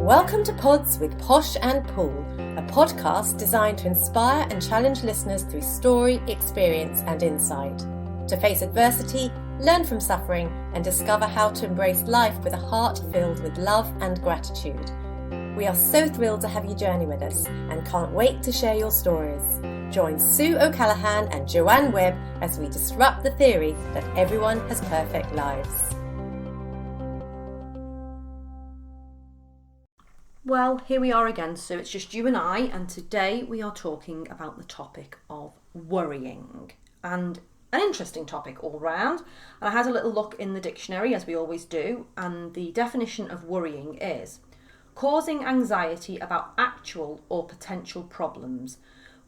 Welcome to Pods with Posh and Pool, a podcast designed to inspire and challenge listeners through story, experience and insight. To face adversity, learn from suffering and discover how to embrace life with a heart filled with love and gratitude. We are so thrilled to have you journey with us and can't wait to share your stories. Join Sue O'Callaghan and Joanne Webb as we disrupt the theory that everyone has perfect lives. Well, here we are again, so it's just you and I, and today we are talking about the topic of worrying, and an interesting topic all round. And I had a little look in the dictionary, as we always do, and the definition of worrying is causing anxiety about actual or potential problems,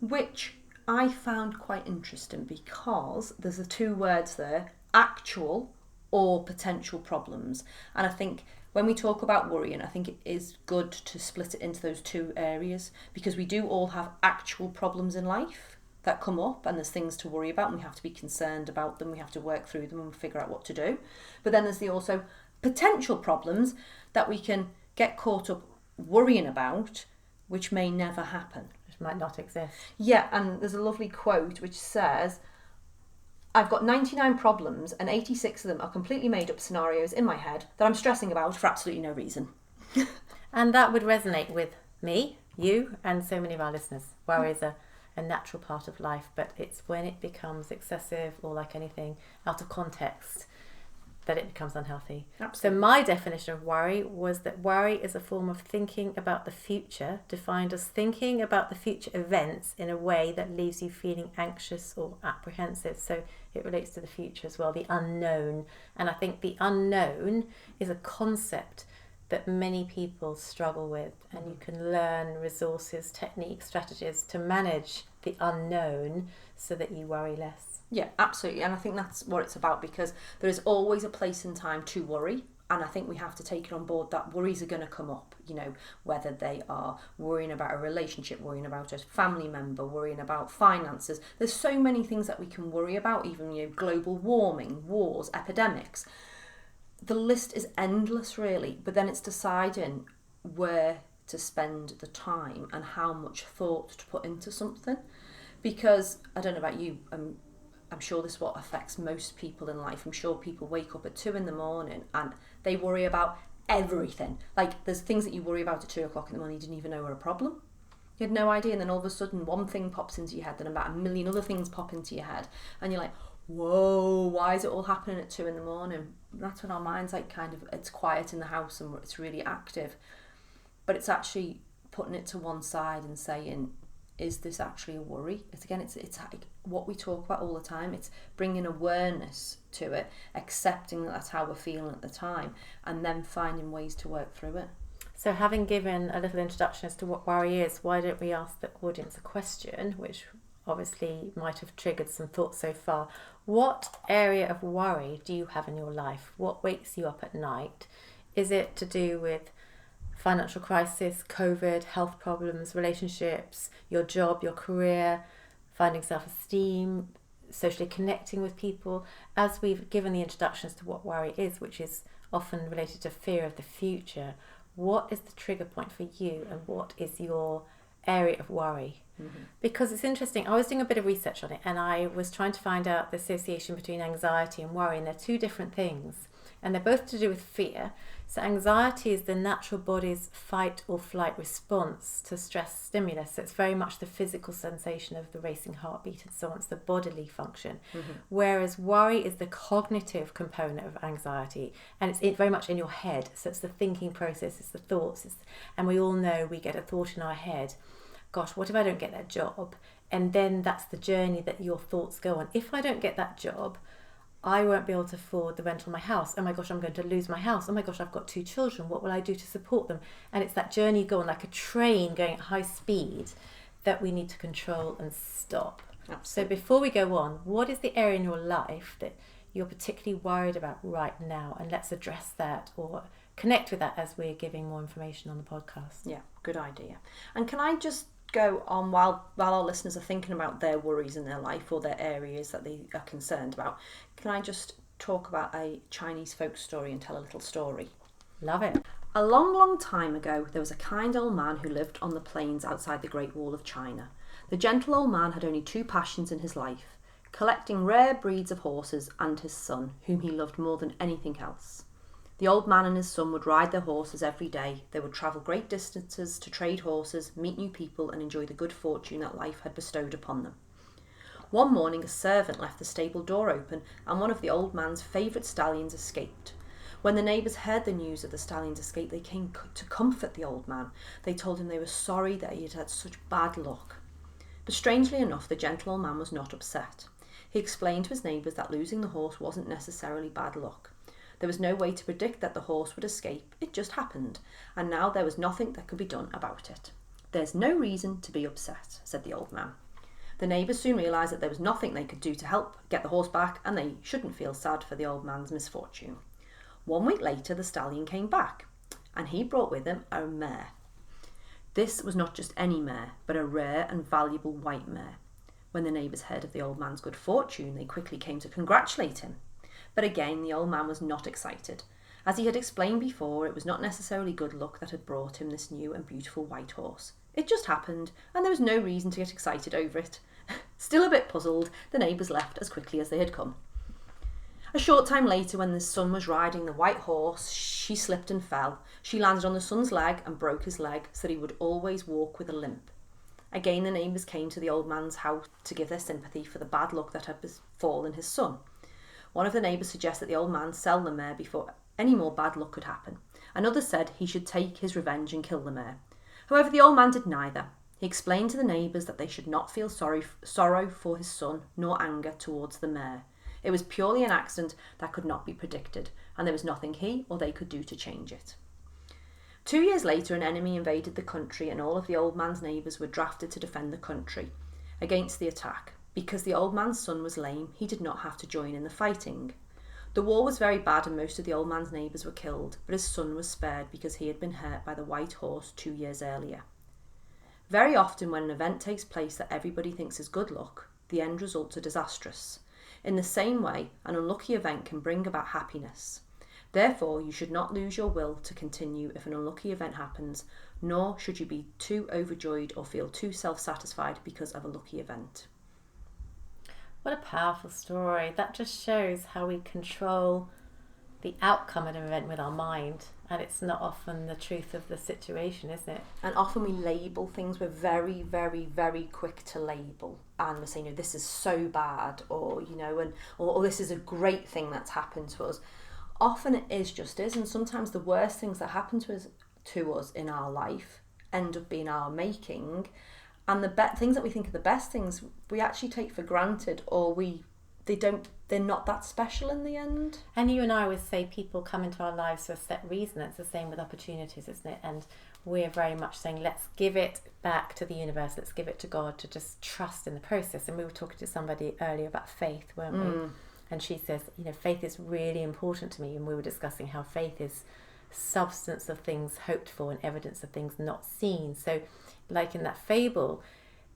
which I found quite interesting because there's the two words there, actual or potential problems, and I think when we talk about worrying, I think it is good to split it into those two areas because we do all have actual problems in life that come up and there's things to worry about and we have to be concerned about them, we have to work through them and figure out what to do. But then there's the also potential problems that we can get caught up worrying about which may never happen. Which might not exist. Yeah, and there's a lovely quote which says, I've got 99 problems and 86 of them are completely made up scenarios in my head that I'm stressing about for absolutely no reason. And that would resonate with me, you, and so many of our listeners. Worry is a natural part of life, but it's when it becomes excessive or like anything out of context that it becomes unhealthy. Absolutely. So my definition of worry was that worry is a form of thinking about the future, defined as thinking about the future events in a way that leaves you feeling anxious or apprehensive. So it relates to the future as well, the unknown. And I think the unknown is a concept that many people struggle with, and you can learn resources, techniques, strategies to manage the unknown so that you worry less. Yeah, absolutely. And I think that's what it's about because there is always a place and time to worry. And I think we have to take it on board that worries are going to come up, you know, whether they are worrying about a relationship, worrying about a family member, worrying about finances. There's so many things that we can worry about, even, you know, global warming, wars, epidemics. The list is endless, really. But then it's deciding where to spend the time and how much thought to put into something. Because, I don't know about you, I'm sure this is what affects most people in life. I'm sure people wake up at 2 a.m. and they worry about everything. Like, there's things that you worry about at 2 o'clock in the morning you didn't even know were a problem. You had no idea, and then all of a sudden one thing pops into your head, then about a million other things pop into your head, and you're like, whoa, why is it all happening at 2 a.m? That's when our mind's like kind of, it's quiet in the house and it's really active. But it's actually putting it to one side and saying, is this actually a worry? It's like what we talk about all the time. It's bringing awareness to it, accepting that that's how we're feeling at the time, and then finding ways to work through it. So having given a little introduction as to what worry is, why don't we ask the audience a question, which obviously might have triggered some thoughts so far. What area of worry do you have in your life? What wakes you up at night? Is it to do with financial crisis, COVID, health problems, relationships, your job, your career, finding self-esteem, socially connecting with people? As we've given the introductions to what worry is, which is often related to fear of the future, what is the trigger point for you and what is your area of worry? Mm-hmm. Because it's interesting, I was doing a bit of research on it and I was trying to find out the association between anxiety and worry, and they're two different things. And they're both to do with fear. So anxiety is the natural body's fight or flight response to stress stimulus. So it's very much the physical sensation of the racing heartbeat and so on. It's the bodily function. Mm-hmm. Whereas worry is the cognitive component of anxiety. And it's very much in your head. So it's the thinking process, it's the thoughts. And we all know we get a thought in our head. Gosh, what if I don't get that job? And then that's the journey that your thoughts go on. If I don't get that job, I won't be able to afford the rent on my house. Oh my gosh, I'm going to lose my house. Oh my gosh, I've got 2 children. What will I do to support them? And it's that journey going like a train going at high speed that we need to control and stop. Absolutely. So before we go on, what is the area in your life that you're particularly worried about right now? And let's address that or connect with that as we're giving more information on the podcast. Yeah, good idea. And can I just go on while our listeners are thinking about their worries in their life or their areas that they are concerned about, can I just talk about a Chinese folk story and tell a little story? Love it. A long, long time ago, there was a kind old man who lived on the plains outside the Great Wall of China. The gentle old man had only two passions in his life: collecting rare breeds of horses and his son, whom he loved more than anything else. The old man and his son would ride their horses every day. They would travel great distances to trade horses, meet new people, and enjoy the good fortune that life had bestowed upon them. One morning, a servant left the stable door open, and one of the old man's favourite stallions escaped. When the neighbours heard the news of the stallion's escape, they came to comfort the old man. They told him they were sorry that he had had such bad luck. But strangely enough, the gentle old man was not upset. He explained to his neighbours that losing the horse wasn't necessarily bad luck. There was no way to predict that the horse would escape. It just happened, and now there was nothing that could be done about it. "There's no reason to be upset," said the old man. The neighbours soon realised that there was nothing they could do to help get the horse back, and they shouldn't feel sad for the old man's misfortune. 1 week later, the stallion came back, and he brought with him a mare. This was not just any mare, but a rare and valuable white mare. When the neighbours heard of the old man's good fortune, they quickly came to congratulate him. But again, the old man was not excited. As he had explained before, it was not necessarily good luck that had brought him this new and beautiful white horse. It just happened, and there was no reason to get excited over it. Still a bit puzzled, the neighbours left as quickly as they had come. A short time later, when the son was riding the white horse, she slipped and fell. She landed on the son's leg and broke his leg, so that he would always walk with a limp. Again, the neighbours came to the old man's house to give their sympathy for the bad luck that had befallen his son. One of the neighbours suggested that the old man sell the mare before any more bad luck could happen. Another said he should take his revenge and kill the mare. However, the old man did neither. He explained to the neighbours that they should not feel sorrow for his son, nor anger towards the mare. It was purely an accident that could not be predicted, and there was nothing he or they could do to change it. 2 years later, an enemy invaded the country, and all of the old man's neighbours were drafted to defend the country against the attack. Because the old man's son was lame, he did not have to join in the fighting. The war was very bad, and most of the old man's neighbours were killed, but his son was spared because he had been hurt by the white horse 2 years earlier. Very often when an event takes place that everybody thinks is good luck, the end results are disastrous. In the same way, an unlucky event can bring about happiness. Therefore, you should not lose your will to continue if an unlucky event happens, nor should you be too overjoyed or feel too self-satisfied because of a lucky event. What a powerful story. That just shows how we control the outcome of an event with our mind, and it's not often the truth of the situation, is it? And often we label things. We're very, very, very quick to label, and we're saying, this is so bad, or or this is a great thing that's happened to us. Often it is, and sometimes the worst things that happen to us in our life end up being our making. And the things that we think are the best things, we actually take for granted, or they're not that special in the end. And you and I always say people come into our lives for a set reason. It's the same with opportunities, isn't it? And we're very much saying, let's give it back to the universe, let's give it to God, to just trust in the process. And we were talking to somebody earlier about faith, weren't we? And she says, faith is really important to me. And we were discussing how faith is substance of things hoped for and evidence of things not seen. So like in that fable,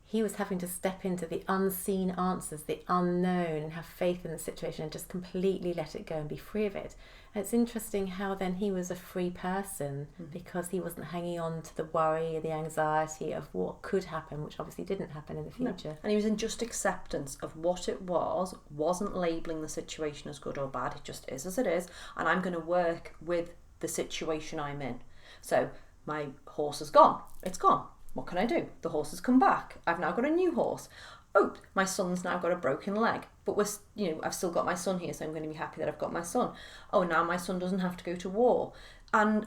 he was having to step into the unseen answers, the unknown, and have faith in the situation and just completely let it go and be free of it. And it's interesting how then he was a free person because he wasn't hanging on to the worry, the anxiety of what could happen, which obviously didn't happen in the future. No. And he was in just acceptance of what it was, wasn't labelling the situation as good or bad. It just is as it is, and I'm going to work with the situation I'm in. So my horse is gone. It's gone. What can I do? The horse has come back. I've now got a new horse. Oh, my son's now got a broken leg, but I've still got my son here, so I'm going to be happy that I've got my son. Oh, now my son doesn't have to go to war. And,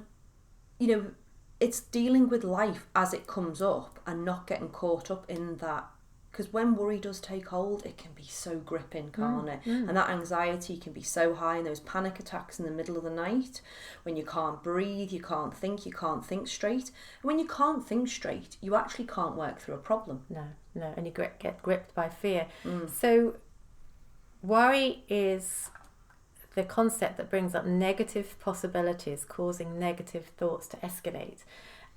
it's dealing with life as it comes up and not getting caught up in that. Because when worry does take hold, it can be so gripping, can't it? And that anxiety can be so high, and those panic attacks in the middle of the night when you can't breathe, you can't think straight. And when you can't think straight, you actually can't work through a problem. No, and you get gripped by fear. So worry is the concept that brings up negative possibilities, causing negative thoughts to escalate.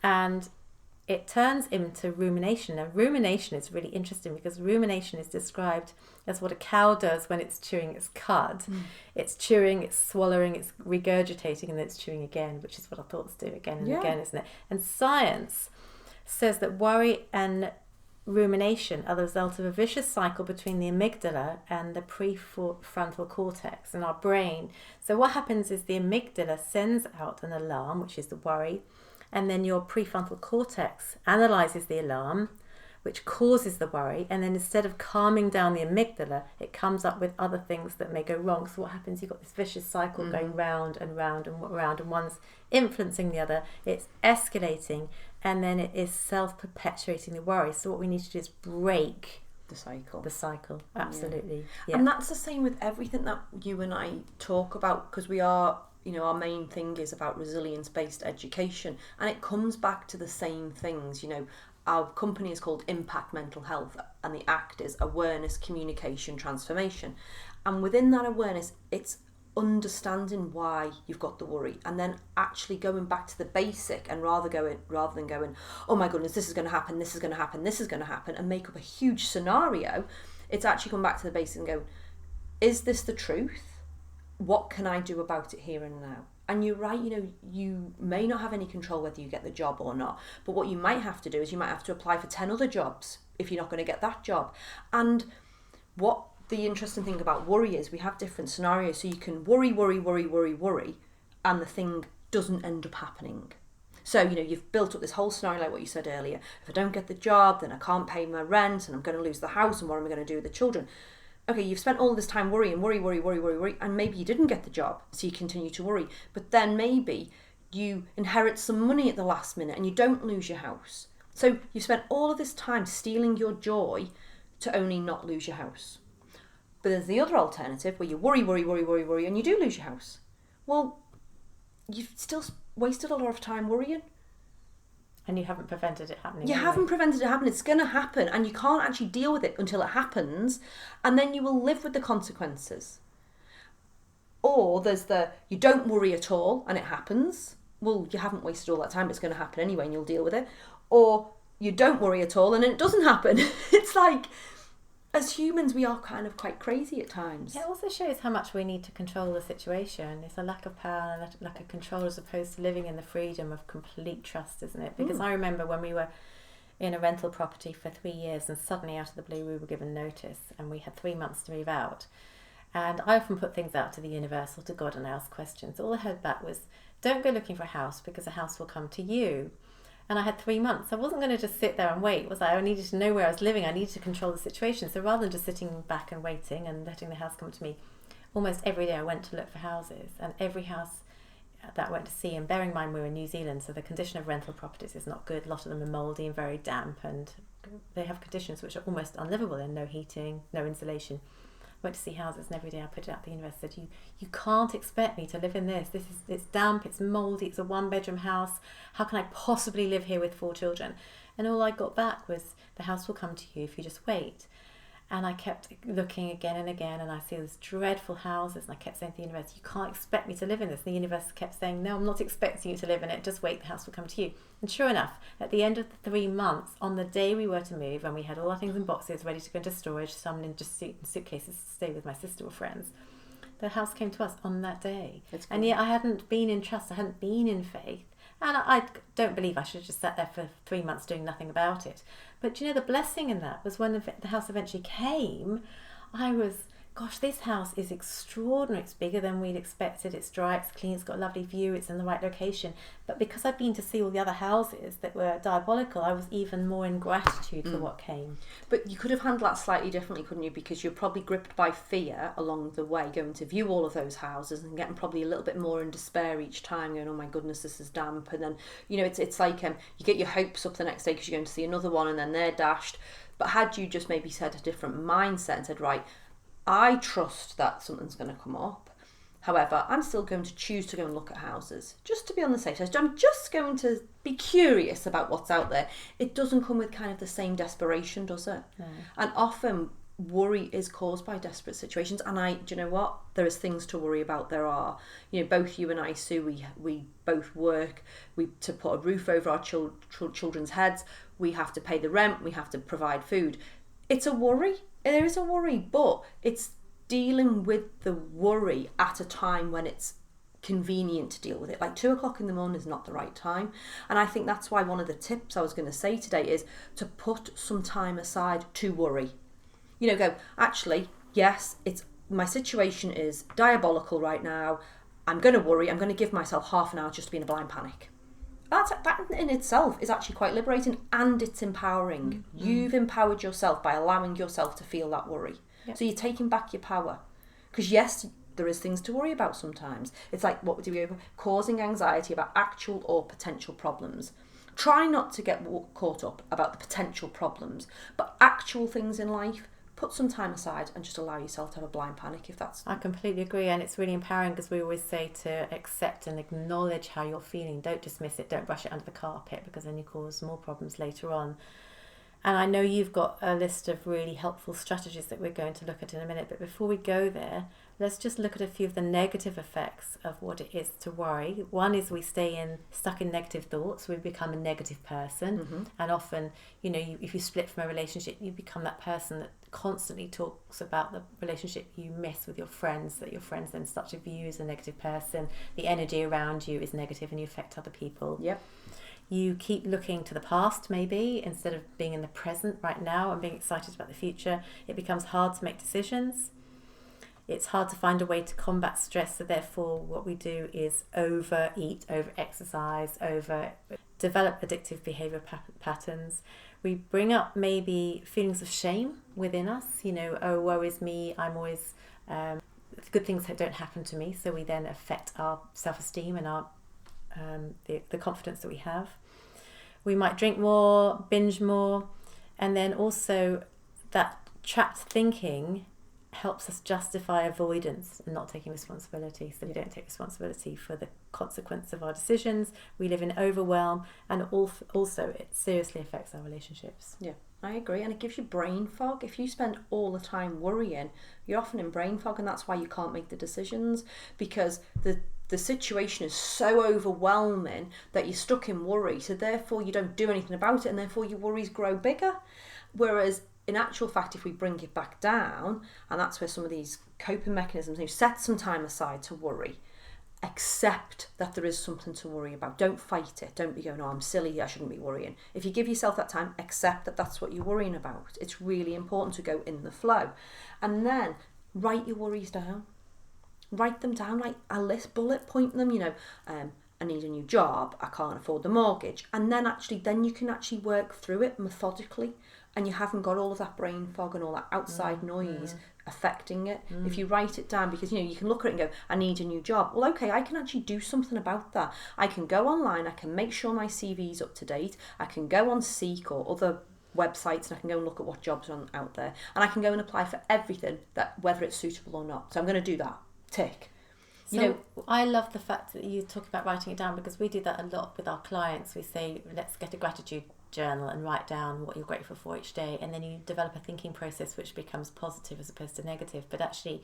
And it turns into rumination. Now, rumination is really interesting because rumination is described as what a cow does when it's chewing its cud. It's chewing, it's swallowing, it's regurgitating, and then it's chewing again, which is what our thoughts do again and again, isn't it? And science says that worry and rumination are the result of a vicious cycle between the amygdala and the prefrontal cortex in our brain. So what happens is the amygdala sends out an alarm, which is the worry, and then your prefrontal cortex analyzes the alarm, which causes the worry, and then instead of calming down the amygdala, it comes up with other things that may go wrong. So what happens, you've got this vicious cycle going round and round and round, and one's influencing the other, it's escalating, and then it is self-perpetuating the worry. So what we need to do is break the cycle. Absolutely. And that's the same with everything that you and I talk about, because we are, our main thing is about resilience-based education, and it comes back to the same things. Our company is called Impact Mental Health, and the ACT is Awareness, Communication, Transformation. And within that awareness, it's understanding why you've got the worry, and then actually going back to the basic, and rather than going, oh my goodness, this is going to happen, this is going to happen, this is going to happen, and make up a huge scenario. It's actually going back to the basic and go, is this the truth? What can I do about it here and now? And you're right, you may not have any control whether you get the job or not, but what you might have to do is you might have to apply for 10 other jobs if you're not going to get that job. And what the interesting thing about worry is we have different scenarios. So you can worry, and the thing doesn't end up happening. So, you've built up this whole scenario like what you said earlier. If I don't get the job, then I can't pay my rent, and I'm going to lose the house, and what am I going to do with the children? Okay, you've spent all this time worrying, worry, and maybe you didn't get the job, so you continue to worry. But then maybe you inherit some money at the last minute and you don't lose your house. So you've spent all of this time stealing your joy to only not lose your house. But there's the other alternative where you worry, and you do lose your house. Well, you've still wasted a lot of time worrying. And you haven't prevented it happening. You haven't prevented it happening. It's going to happen, and you can't actually deal with it until it happens, and then you will live with the consequences. Or there's you don't worry at all, and it happens. Well, you haven't wasted all that time. It's going to happen anyway, and you'll deal with it. Or you don't worry at all, and it doesn't happen. It's like, as humans, we are kind of quite crazy at times. It also shows how much we need to control the situation. It's a lack of power and a lack of control, as opposed to living in the freedom of complete trust, isn't it? Because I remember when we were in a rental property for 3 years, and suddenly out of the blue we were given notice, and we had 3 months to move out. And I often put things out to the universe or to God and ask questions. All I heard back was, don't go looking for a house, because a house will come to you. And I had 3 months. I wasn't going to just sit there and wait, was I? I needed to know where I was living. I needed to control the situation. So rather than just sitting back and waiting and letting the house come to me, almost every day I went to look for houses. And every house that I went to see, and bearing in mind we're in New Zealand, so the condition of rental properties is not good. A lot of them are mouldy and very damp, and they have conditions which are almost unlivable, and no heating, no insulation. Went to see houses, and every day I put it out the universe, said, you can't expect me to live in this. It's damp, it's mouldy, it's a 1-bedroom house. How can I possibly live here with 4 children? And all I got back was, the house will come to you if you just wait. And I kept looking again and again, and I see these dreadful houses, and I kept saying to the universe, you can't expect me to live in this. And the universe kept saying, no, I'm not expecting you to live in it, just wait, the house will come to you. And sure enough, at the end of the 3 months, on the day we were to move, and we had all our things in boxes ready to go into storage, some in just suitcases to stay with my sister or friends, the house came to us on that day. And yet I hadn't been in trust, I hadn't been in faith. And I don't believe I should have just sat there for 3 months doing nothing about it. But the blessing in that was when the house eventually came, I was, gosh, this house is extraordinary. It's bigger than we'd expected. It's dry, it's clean, it's got a lovely view, it's in the right location. But because I'd been to see all the other houses that were diabolical, I was even more in gratitude for what came. But you could have handled that slightly differently, couldn't you? Because you're probably gripped by fear along the way, going to view all of those houses and getting probably a little bit more in despair each time, going, oh my goodness, this is damp. And then, it's like you get your hopes up the next day because you're going to see another one, and then they're dashed. But had you just maybe had a different mindset and said, right, I trust that something's going to come up. However, I'm still going to choose to go and look at houses just to be on the safe side. I'm just going to be curious about what's out there. It doesn't come with kind of the same desperation, does it? No. And often worry is caused by desperate situations. And do you know what? There is things to worry about. There are, both you and I, Sue, we both work to put a roof over our children's heads. We have to pay the rent. We have to provide food. It's a worry. There is a worry, but it's dealing with the worry at a time when it's convenient to deal with it. Like 2:00 in the morning is not the right time. And I think that's why one of the tips I was going to say today is to put some time aside to worry. Go, actually, yes, my situation is diabolical right now. I'm going to worry. I'm going to give myself half an hour just to be in a blind panic. That in itself is actually quite liberating, and it's empowering. You've empowered yourself by allowing yourself to feel that worry. Yep. So you're taking back your power. Because yes, there is things to worry about sometimes. It's like, what do we over? Causing anxiety about actual or potential problems. Try not to get caught up about the potential problems, but actual things in life. Put some time aside and just allow yourself to have a blind panic if that's... I completely agree, and it's really empowering because we always say to accept and acknowledge how you're feeling. Don't dismiss it, don't brush it under the carpet, because then you cause more problems later on. And I know you've got a list of really helpful strategies that we're going to look at in a minute, but before we go there, let's just look at a few of the negative effects of what it is to worry. One is we stay stuck in negative thoughts. We become a negative person. And often, if you split from a relationship, you become that person that constantly talks about the relationship you miss with your friends, that your friends then start to view you as a negative person. The energy around you is negative and you affect other people. Yep. You keep looking to the past, maybe, instead of being in the present right now and being excited about the future. It becomes hard to make decisions. It's hard to find a way to combat stress, so therefore what we do is overeat, over-exercise, develop addictive behaviour patterns. We bring up maybe feelings of shame within us, oh, woe is me, I'm always... good things that don't happen to me, so we then affect our self-esteem and our the confidence that we have. We might drink more, binge more, and then also that trapped thinking helps us justify avoidance and not taking responsibility. So we don't take responsibility for the consequence of our decisions. We live in overwhelm, and also it seriously affects our relationships. Yeah, I agree. And it gives you brain fog. If you spend all the time worrying, you're often in brain fog, and that's why you can't make the decisions, because the situation is so overwhelming that you're stuck in worry. So therefore you don't do anything about it, and therefore your worries grow bigger. Whereas in actual fact, if we bring it back down, and that's where some of these coping mechanisms, set some time aside to worry, accept that there is something to worry about. Don't fight it. Don't be going, oh, I'm silly, I shouldn't be worrying. If you give yourself that time, accept that that's what you're worrying about. It's really important to go in the flow. And then write your worries down. Write them down, like a list, bullet point them, I need a new job, I can't afford the mortgage. And then you can actually work through it methodically, and you haven't got all of that brain fog and all that outside noise affecting it. If you write it down, because you can look at it and go, I need a new job. Well, okay, I can actually do something about that. I can go online, I can make sure my CV is up to date, I can go on Seek or other websites, and I can go and look at what jobs are out there, and I can go and apply for everything, that whether it's suitable or not. So I'm going to do that. Tick. I love the fact that you talk about writing it down, because we do that a lot with our clients. We say, let's get a gratitude journal and write down what you're grateful for each day, and then you develop a thinking process which becomes positive as opposed to negative. But actually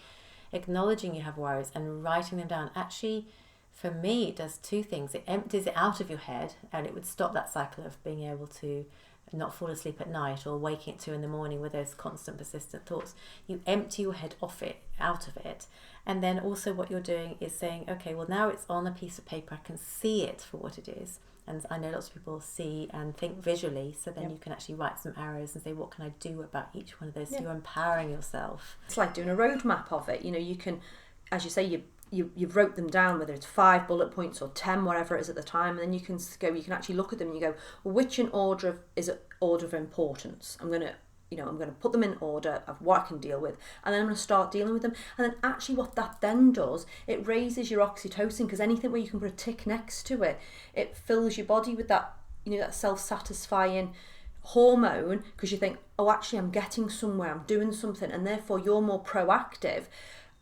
acknowledging you have worries and writing them down, actually for me it does two things. It empties it out of your head, and it would stop that cycle of being able to not fall asleep at night or waking at 2 a.m. with those constant persistent thoughts. You empty your head out of it. And then also what you're doing is saying, okay, well now it's on a piece of paper, I can see it for what it is. And I know lots of people see and think visually, so then you can actually write some arrows and say, what can I do about each one of those? So you're empowering yourself. It's like doing a roadmap of it. You can, as you say, you've wrote them down, whether it's 5 bullet points or 10, whatever it is at the time, and then you can actually look at them and you go, well, which in order of importance? I'm going to put them in order of what I can deal with, and then I'm going to start dealing with them. And then actually what that then does, it raises your oxytocin, because anything where you can put a tick next to it, it fills your body with that, that self-satisfying hormone, because you think, oh, actually I'm getting somewhere, I'm doing something, and therefore you're more proactive,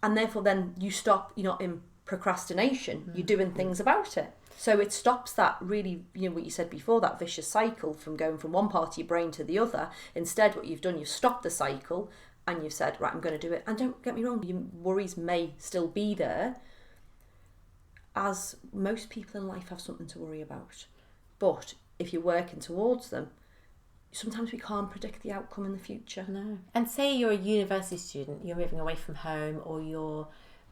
and therefore then you're not in procrastination, you're doing things about it. So it stops that really, what you said before, that vicious cycle from going from one part of your brain to the other. Instead, what you've done, you've stopped the cycle, and you've said, right, I'm going to do it. And don't get me wrong, your worries may still be there, as most people in life have something to worry about. But if you're working towards them, sometimes we can't predict the outcome in the future. No. And say you're a university student, you're moving away from home, or you're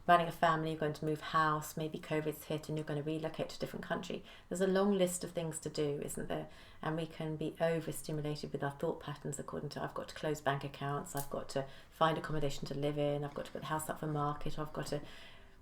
running a family, you're going to move house, maybe COVID's hit and you're going to relocate to a different country. There's a long list of things to do, isn't there? And we can be overstimulated with our thought patterns according to, I've got to close bank accounts, I've got to find accommodation to live in, I've got to put the house up for market, I've got to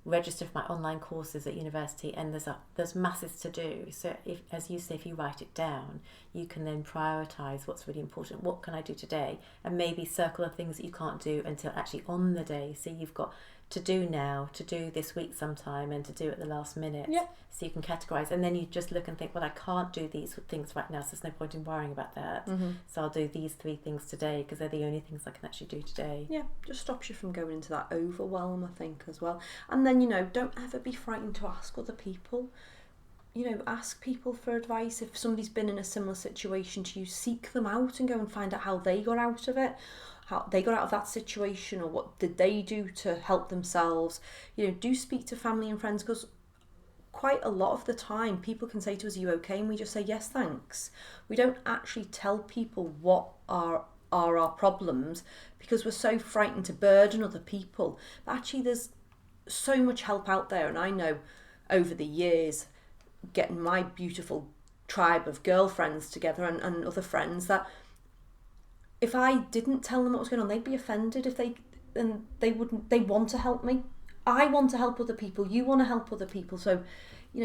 register for my online courses at university, and there's masses to do. So if, as you say, if you write it down, you can then prioritise what's really important. What can I do today? And maybe circle the things that you can't do until actually on the day. So you've got to do now, to do this week sometime, and to do at the last minute. Yeah. So you can categorise, and then you just look and think, well, I can't do these things right now, so there's no point in worrying about that. Mm-hmm. So I'll do these 3 things today because they're the only things I can actually do today. Yeah, just stops you from going into that overwhelm, I think, as well. And then, don't ever be frightened to ask other people. Ask people for advice. If somebody's been in a similar situation to you, seek them out and go and find out how they got out of it, how they got out of that situation, or what did they do to help themselves. Do speak to family and friends, because quite a lot of the time people can say to us, are you okay? And we just say, yes, thanks. We don't actually tell people what are our problems because we're so frightened to burden other people. But actually there's so much help out there. And I know over the years, getting my beautiful tribe of girlfriends together and other friends, that if I didn't tell them what was going on, they'd be offended if they want to help me. I want to help other people. You want to help other people. So,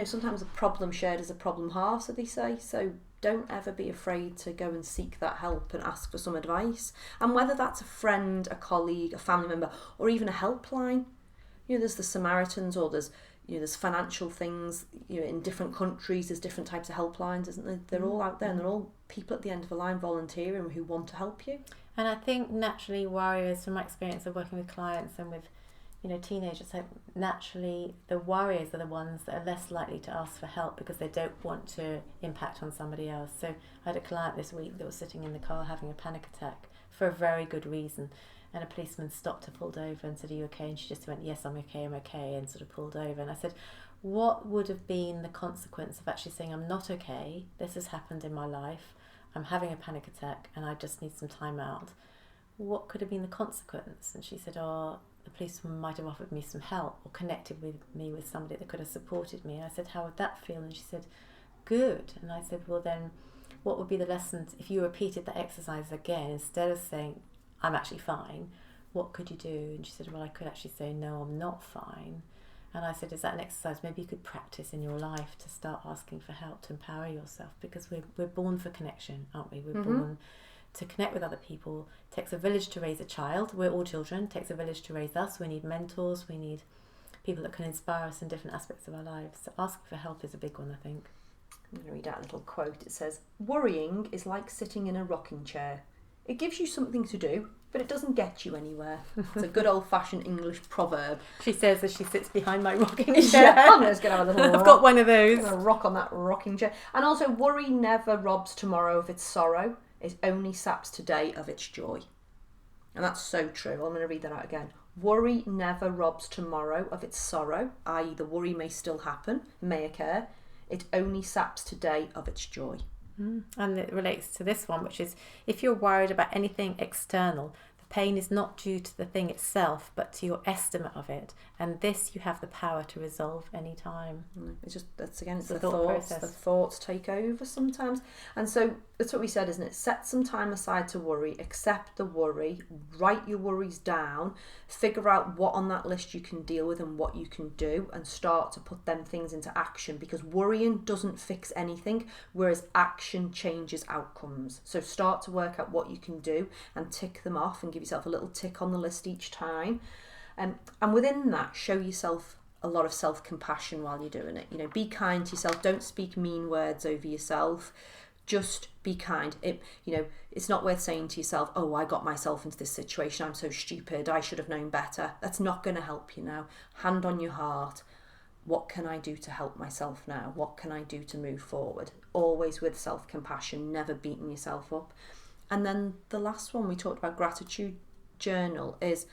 sometimes a problem shared is a problem halved, so they say. So don't ever be afraid to go and seek that help and ask for some advice. And whether that's a friend, a colleague, a family member, or even a helpline. There's the Samaritans, or there's financial things. In different countries, there's different types of helplines, isn't there? They're all out there, and they're all people at the end of a line volunteering who want to help you. And I think naturally worriers, from my experience of working with clients and with teenagers, so naturally the worriers are the ones that are less likely to ask for help because they don't want to impact on somebody else. So I had a client this week that was sitting in the car having a panic attack for a very good reason, and a policeman stopped her, pulled over and said, are you okay? And she just went, yes, I'm okay, and sort of pulled over. And I said, what would have been the consequence of actually saying, I'm not okay, this has happened in my life, I'm having a panic attack and I just need some time out? What could have been the consequence? And she said, the policeman might have offered me some help or connected with me with somebody that could have supported me. And I said, how would that feel? And she said, good. And I said, well then, what would be the lessons if you repeated that exercise again? Instead of saying, I'm actually fine, what could you do? And she said, well, I could actually say, no, I'm not fine. And I said, is that an exercise maybe you could practice in your life to start asking for help, to empower yourself? Because we're born for connection, aren't we? We're born to connect with other people. It takes a village to raise a child. We're all children. It takes a village to raise us. We need mentors. We need people that can inspire us in different aspects of our lives. So asking for help is a big one, I think. I'm going to read out a little quote. It says, worrying is like sitting in a rocking chair. It gives you something to do, but it doesn't get you anywhere. It's a good old-fashioned English proverb. She says as she sits behind my rocking chair. Yeah, I'm just going to have a little rock. I've got one of those. I'm going to rock on that rocking chair. And also, worry never robs tomorrow of its sorrow. It only saps today of its joy. And that's so true. I'm going to read that out again. Worry never robs tomorrow of its sorrow, i.e. the worry may still happen, may occur. It only saps today of its joy. And it relates to this one, which is if you're worried about anything external, the pain is not due to the thing itself, but to your estimate of it. And this you have the power to resolve any time. It's just, it's the thought thoughts. process. The thoughts take over sometimes. And so that's what we said, isn't it? Set some time aside to worry, accept the worry, write your worries down, figure out what on that list you can deal with and what you can do, and start to put them things into action, because worrying doesn't fix anything, whereas action changes outcomes. So start to work out what you can do and tick them off and give yourself a little tick on the list each time. And within that, show yourself a lot of self-compassion while you're doing it. Be kind to yourself. Don't speak mean words over yourself. Just be kind. It's not worth saying to yourself, oh, I got myself into this situation, I'm so stupid, I should have known better. That's not going to help you now. Hand on your heart. What can I do to help myself now? What can I do to move forward? Always with self-compassion, never beating yourself up. And then the last one, we talked about gratitude journal is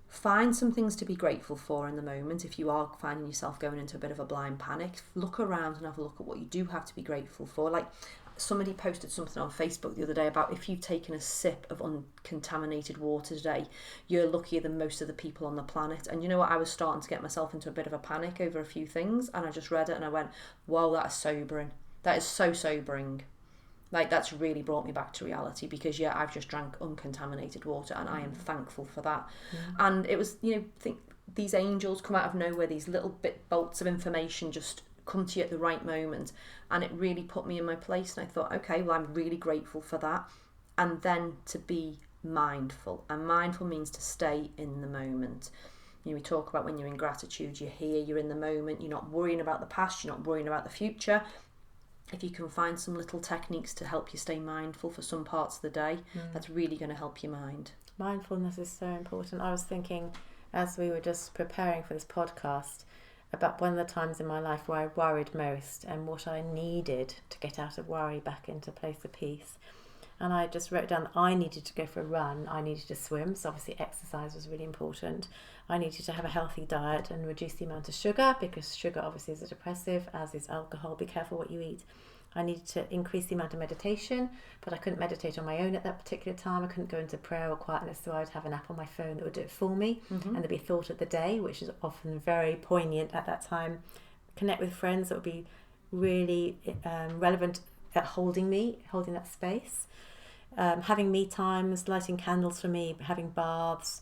find some things to be grateful for in the moment. If you are finding yourself going into a bit of a blind panic, look around and have a look at what you do have to be grateful for. Like, somebody posted something on Facebook the other day about if you've taken a sip of uncontaminated water today, you're luckier than most of the people on the planet. And you know what? I was starting to get myself into a bit of a panic over a few things, and I just read it and I went, whoa, that is sobering. That is so sobering. Like, that's really brought me back to reality, because yeah, I've just drank uncontaminated water and I am thankful for that. And it was, think these angels come out of nowhere, these little bolts of information just come to you at the right moment, and it really put me in my place. And I thought, okay, well, I'm really grateful for that. And then to be mindful, and mindful means to stay in the moment. We talk about when you're in gratitude, you're here, you're in the moment, you're not worrying about the past, you're not worrying about the future. If you can find some little techniques to help you stay mindful for some parts of the day, that's really going to help your mind. Mindfulness is so important. I was thinking, as we were just preparing for this podcast, about one of the times in my life where I worried most and what I needed to get out of worry back into a place of peace. And I just wrote down that I needed to go for a run, I needed to swim, so obviously exercise was really important. I needed to have a healthy diet and reduce the amount of sugar, because sugar obviously is a depressive, as is alcohol. Be careful what you eat. I needed to increase the amount of meditation, but I couldn't meditate on my own at that particular time. I couldn't go into prayer or quietness, so I'd have an app on my phone that would do it for me. And there'd be a thought of the day, which is often very poignant at that time. Connect with friends that would be really relevant at holding that space. Having me times, lighting candles for me, having baths,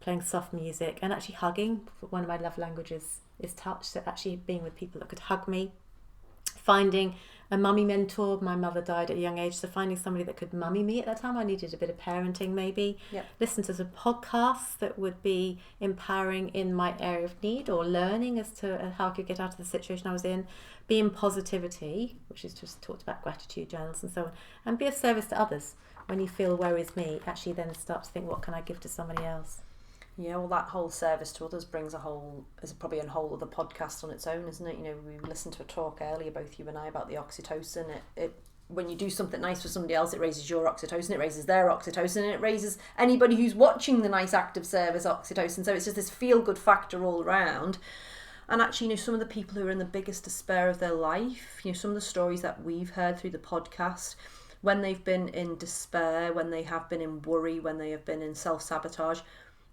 playing soft music, and actually hugging. One of my love languages is touch, so actually being with people that could hug me. Finding a mummy mentor. My mother died at a young age, so finding somebody that could mummy me at that time. I needed a bit of parenting maybe. Listen to some podcasts that would be empowering in my area of need, or learning as to how I could get out of the situation I was in. Be in positivity, which is just talked about, gratitude journals and so on, and be of service to others. When you feel woe is me, actually then start to think, what can I give to somebody else? Yeah, well, that whole service to others is probably a whole other podcast on its own, isn't it? We listened to a talk earlier, both you and I, about the oxytocin. It when you do something nice for somebody else, it raises your oxytocin, it raises their oxytocin, and it raises anybody who's watching the nice act of service oxytocin. So it's just this feel-good factor all around. And actually, some of the people who are in the biggest despair of their life, some of the stories that we've heard through the podcast, when they've been in despair, when they have been in worry, when they have been in self-sabotage,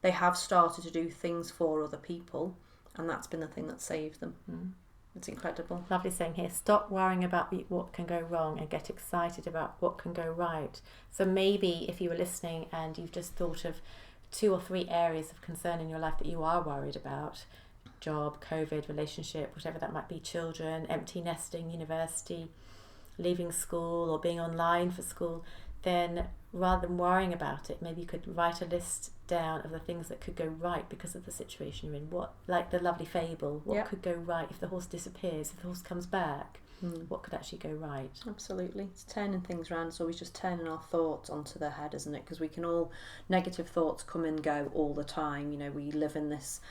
they have started to do things for other people, and that's been the thing that saved them. It's incredible. Lovely saying here, stop worrying about what can go wrong and get excited about what can go right. So maybe if you were listening and you've just thought of 2 or 3 areas of concern in your life that you are worried about, job, COVID, relationship, whatever that might be, children, empty nesting, university, leaving school or being online for school, then rather than worrying about it, maybe you could write a list down of the things that could go right because of the situation you're in. What, like the lovely fable, what could go right if the horse disappears, if the horse comes back, what could actually go right? Absolutely. It's turning things around. It's always just turning our thoughts onto their head, isn't it? Because we can all, negative thoughts come and go all the time. We live in this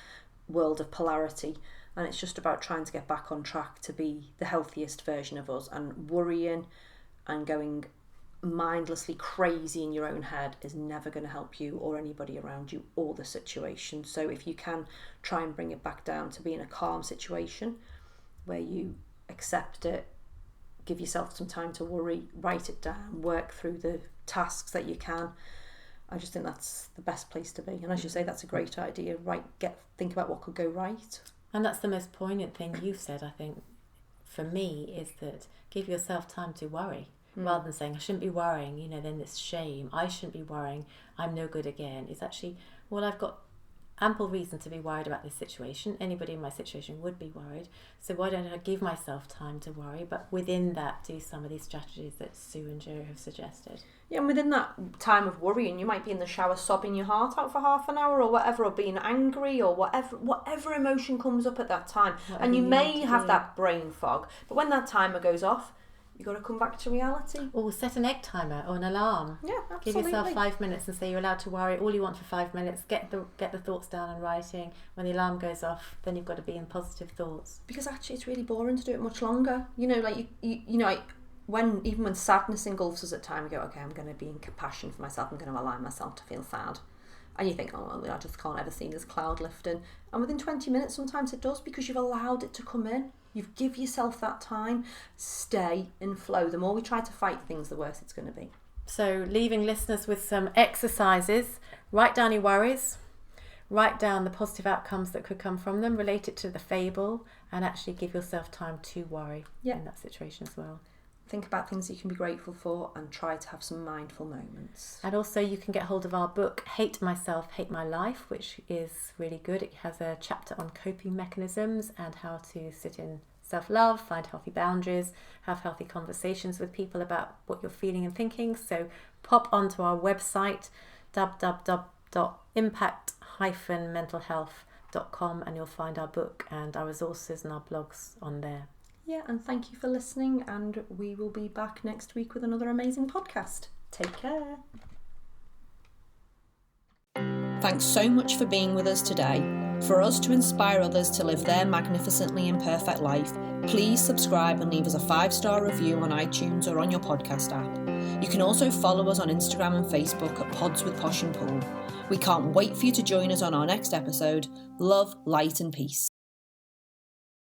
world of polarity, and it's just about trying to get back on track to be the healthiest version of us. And worrying and going mindlessly crazy in your own head is never going to help you or anybody around you or the situation. So if you can try and bring it back down to being a calm situation where you accept it, give yourself some time to worry, write it down, work through the tasks that you can. I just think that's the best place to be. And as you say, that's a great idea. Think about what could go right. And that's the most poignant thing you've said, I think, for me, is that give yourself time to worry. Rather than saying, I shouldn't be worrying, then it's shame. I shouldn't be worrying. I'm no good again. It's actually, well, I've got ample reason to be worried about this situation. Anybody in my situation would be worried. So why don't I give myself time to worry? But within that, do some of these strategies that Sue and Joe have suggested. Yeah, and within that time of worrying, you might be in the shower sobbing your heart out for half an hour or whatever, or being angry or whatever emotion comes up at that time. And you may have that brain fog. But when that timer goes off, you've got to come back to reality. Or set an egg timer or an alarm. Yeah, absolutely. Give yourself 5 minutes and say you're allowed to worry all you want for 5 minutes. Get the thoughts down and writing. When the alarm goes off, then you've got to be in positive thoughts. Because actually it's really boring to do it much longer. When sadness engulfs us at time, we go, okay, I'm going to be in compassion for myself. I'm going to allow myself to feel sad. And you think, oh, well, I just can't ever see this cloud lifting. And within 20 minutes, sometimes it does, because you've allowed it to come in. You've give yourself that time. Stay in flow. The more we try to fight things, the worse it's going to be. So leaving listeners with some exercises. Write down your worries. Write down the positive outcomes that could come from them. Relate it to the fable, and actually give yourself time to worry in that situation as well. Think about things you can be grateful for and try to have some mindful moments. And also you can get hold of our book, Hate Myself, Hate My Life, which is really good. It has a chapter on coping mechanisms and how to sit in self-love, find healthy boundaries, have healthy conversations with people about what you're feeling and thinking. So pop onto our website, www.impact-mentalhealth.com, and you'll find our book and our resources and our blogs on there. Yeah, and thank you for listening, and we will be back next week with another amazing podcast. Take care. Thanks so much for being with us today. For us to inspire others to live their magnificently imperfect life, please subscribe and leave us a 5-star review on iTunes or on your podcast app. You can also follow us on Instagram and Facebook at Pods with Posh and Pool. We can't wait for you to join us on our next episode. Love, light and peace.